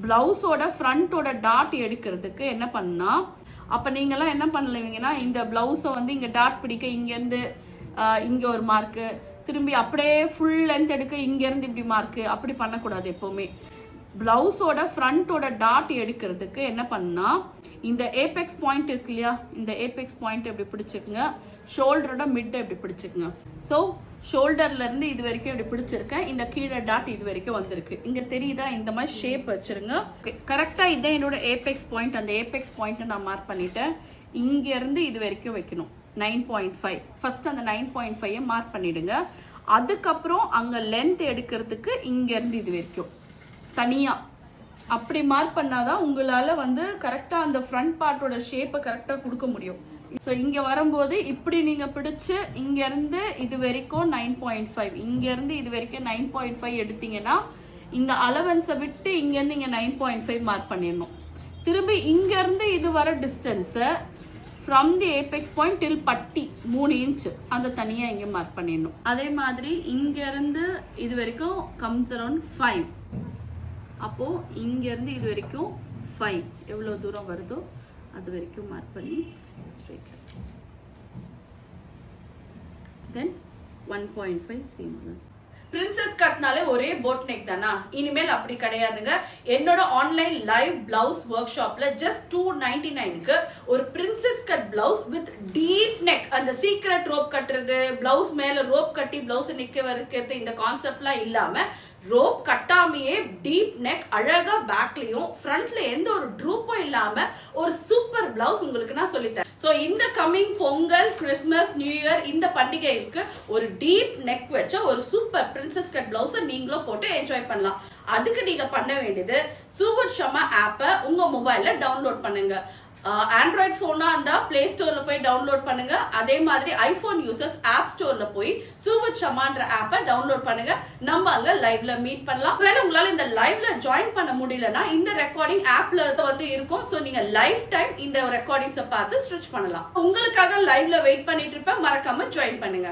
பிளவுஸோட ஃப்ரண்டோட dot எடுக்கிறதுக்கு என்ன பண்ணா, அப்போ நீங்களாம் என்ன பண்ணலவீங்கன்னா இந்த பிளவுஸை வந்து இங்கே டாட் பிடிக்க இங்கேருந்து இங்கே ஒரு மார்க்கு, திரும்பி அப்படியே ஃபுல் லென்த் எடுக்க இங்கேருந்து இப்படி மார்க்கு, அப்படி பண்ணக்கூடாது. எப்போவுமே பிளவுஸோட ஃப்ரண்டோட டாட் எடுக்கிறதுக்கு என்ன பண்ணா, இந்த ஏபெக்ஸ் பாயிண்ட் இருக்கு இல்லையா, இந்த ஏபெக்ஸ் பாயிண்ட் இப்படி பிடிச்சிக்குங்க, ஷோல்டரோட மிட்டை இப்படி பிடிச்சிக்குங்க. ஸோ ஷோல்டர்லேருந்து இது வரைக்கும் இப்படி பிடிச்சிருக்கேன், இந்த கீழே டாட் இது வரைக்கும் வந்திருக்கு. இங்கே தெரியுதா, இந்த மாதிரி ஷேப் வச்சுருங்க. கரெக்டாக இதான் என்னோட ஏபெக்ஸ் பாயிண்ட். அந்த ஏபெக்ஸ் பாயிண்ட்டை நான் மார்க் பண்ணிட்டேன். இங்கேருந்து இது வரைக்கும் வைக்கணும் 9.5. ஃபர்ஸ்ட் அந்த 9.5 மார்க் பண்ணிடுங்க. அதுக்கப்புறம் அங்கே லென்த் எடுக்கிறதுக்கு இங்கேருந்து இது வரைக்கும் தனியாக அப்படி மார்க் பண்ணாதான் உங்களால் வந்து கரெக்டாக அந்த ஃப்ரண்ட் பார்ட்டோட ஷேப்பை கரெக்டாக கொடுக்க முடியும். ஸோ இங்கே வரும்போது இப்படி நீங்கள் பிடிச்சி இங்கேருந்து இது வரைக்கும் 9.5, இங்கேருந்து இது வரைக்கும் 9.5 எடுத்தீங்கன்னா இந்த அலவன்ஸை விட்டு இங்கேருந்து இங்கே 9.5 மார்க் பண்ணிடணும். திரும்பி இங்கேருந்து இது வர டிஸ்டன்ஸை ஃப்ரம் தி ஏபெக்ஸ் பாயிண்ட் டில் பட்டி 3 இன்ச் அந்த தனியாக இங்கே மார்க் பண்ணிடணும். அதே மாதிரி இங்கேருந்து இது வரைக்கும் கம்ஸ் அரௌண்ட் 5. அப்போது இங்கேருந்து இது வரைக்கும் 5 எவ்வளோ தூரம் வருதோ அது வரைக்கும் மார்க் பண்ணி ஸ்ட்ரெயிட் தென் 1.5 சீம். பிரின்சஸ் கட்னாலே ஒரே போட் நெக் தானா? இனிமேல் அப்படி கிடையாதுங்க. என்னோட ஆன்லைன் லைவ் பிளவுஸ் ஒர்க் ஷாப்ல ஜஸ்ட் 299க்கு ஒரு princess cut blouse with deep neck, அந்த சீக்ரெட் ரோப் கட்டுறது, பிளவுஸ் மேல ரோப் கட்டி பிளவுஸ் நிக்க வைக்கிறது, இந்த கான்செப்ட்லாம் இல்லாம ரோப் கட்டாமையே டீப் நெக் அழகா பேக்லயும் ஃப்ரண்ட்ல எந்த ஒரு ட்ரூப்பும் இல்லாம ஒரு சூப்பர் பிளவுஸ் உங்களுக்கு நான் சொல்லித்தரேன். சோ இந்த coming Pongal, Christmas, new year இந்த பண்டிகைக்கு ஒரு டீப் நெக் வச்ச ஒரு சூப்பர் பிரின்சஸ் கட் பிளவுஸ் நீங்களும் போட்டு என்ஜாய் பண்ணலாம். அதுக்கு நீங்க பண்ண வேண்டியது சூப்பர் ஷமா ஆப்பை உங்க மொபைல்ல டவுன்லோட் பண்ணுங்க. ஆண்ட்ராய்ட் போனா இருந்தா பிளே ஸ்டோர்ல போய் டவுன்லோட் பண்ணுங்க. அதே மாதிரி ஐபோன் யூசர்ஸ் ஆப் ஸ்டோர்ல போய் சூப்பர் ஷமான்ற ஆப்பை டவுன்லோட் பண்ணுங்க. நம்ம அங்க லைவ்ல மீட் பண்ணலாம். வேற உங்களால இந்த லைவ்ல ஜாயின் பண்ண முடியலன்னா இந்த ரெக்கார்டிங் ஆப்ல வந்து இருக்கும். சோ நீங்க லைவ் டைம் இந்த ரெக்கார்டிங்ஸை பார்த்து ஸ்டிச் பண்ணலாம். உங்களுக்காக லைவ்ல வெயிட் பண்ணிட்டு இருப்பேன். மறக்காம ஜாயின் பண்ணுங்க.